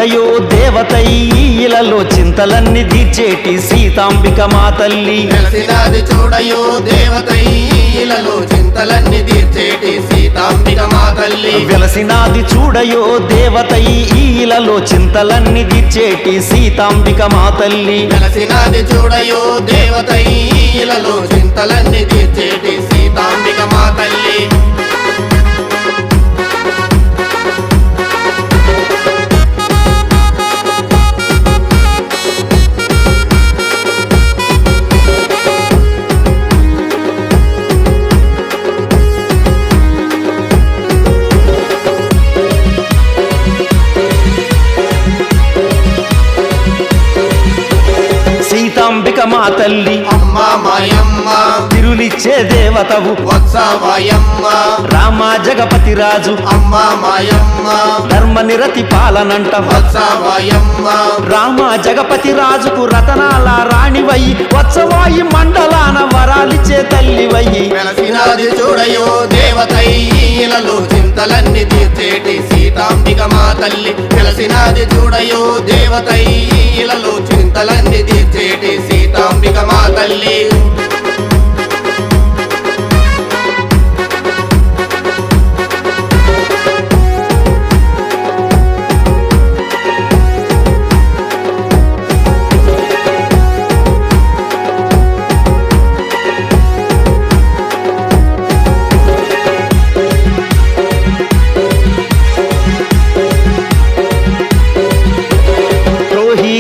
చూడయో దేవతై ఇలలో చింతలన్నీ తీర్చేటి సీతాంబిక మా తల్లి వెలసినది చూడయో దేవతై ఇలలో చింతలన్నీ తీర్చేటి సీతాంబిక మా తల్లి వెలసినాది చూడయో దేవతై ఇలలో చింతలన్నీ తీర్చేటి సీతాంబిక మా తల్లి వెలసినది చూడయో దేవతై ఇలలో చింతలన్నీ తీర్చేటి సీతాంబిక మా తల్లి సీతాంబిక మా తల్లి అమ్మ మాయమ్మ తిరులిచ్చే దేవతవు వత్సవాయమ్మ రామ జగపతి రాజు అమ్మ మాయమ్మ ధర్మ నిరతి పాలనంట వత్సవాయమ్మ రామ జగపతి రాజుకు రతనాల రాణివయ్యి వత్సవాయి మండలాన వరాలిచ్చే తల్లివయ్యి వెలసినది చూడయో దేవతై ఇలలో చింతలన్నీ తీర్చేటి సీతాంబిక మా తల్లి వెలసినది చూడయో దేవతై ఇలలో చింతలన్నీ తీర్చేటి సీతాంబిక మా తల్లి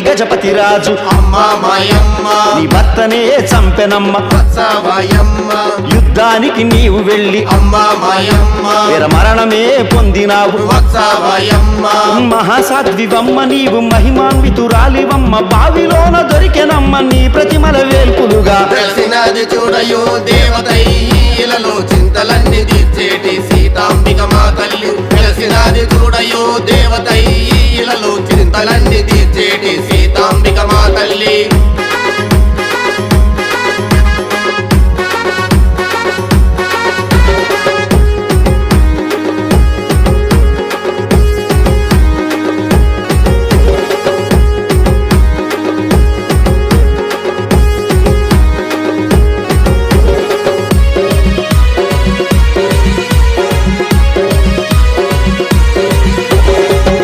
గజపతి రాజు అమ్మ మాయమ్మ నీ భర్తనే చంపెనమ్మ వత్సవాయమ్మ యుద్ధానికి నీవు వెళ్ళి అమ్మ మాయమ్మ మరణమే పొందినావు వత్సవాయమ్మ మహాసాధ్వివమ్మ నీవు మహిమాన్వితురాలివమ్మ బావిలోన దొరికెనమ్మ నీ ప్రతిమల వేల్పులుగా వెలసినది చూడయో దేవతై ఇలలో చింతలన్నీ తీర్చేటి సీతాంబిక మా తల్లి వెలసినది చూడయో దేవతై ఇలలో చింతలన్నీ తీర్చేటి సీతాంబిక మా తల్లి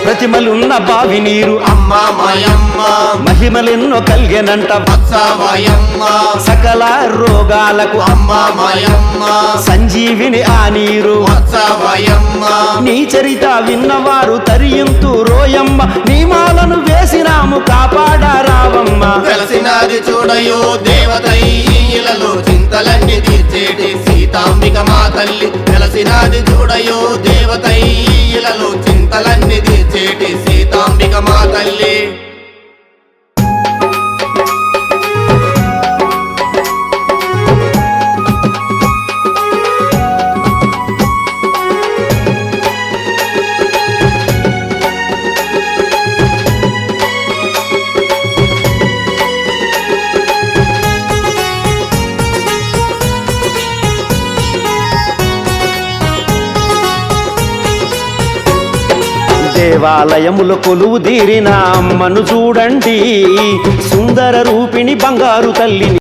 ప్రతిమలున్న బావి నీరు అమ్మ మాయమ్మ మహిమలెన్నో కలిగెనంట వత్సవాయమ్మ సకల రోగాలకు అమ్మ మాయమ్మ సంజీవిని ఆ నీరు వత్సవాయమ్మ నీ చరిత విన్నవారు తరియంతు రోయమ్మ నియమాలను వేసినాము కాపాడారావమ్మ వెలసినది చూడయో దేవతై ఇలలో చింతలన్నీ తీర్చేటి సీతాంబిక మా తల్లి వెలసినది చూడయో దేవతై ఇలలో చింతలన్నీ తీర్చేటి సీతాంబిక మా తల్లి దేవాలయముల కొలువు తీరిన అమ్మను చూడండి సుందర రూపిణి బంగారు తల్లిని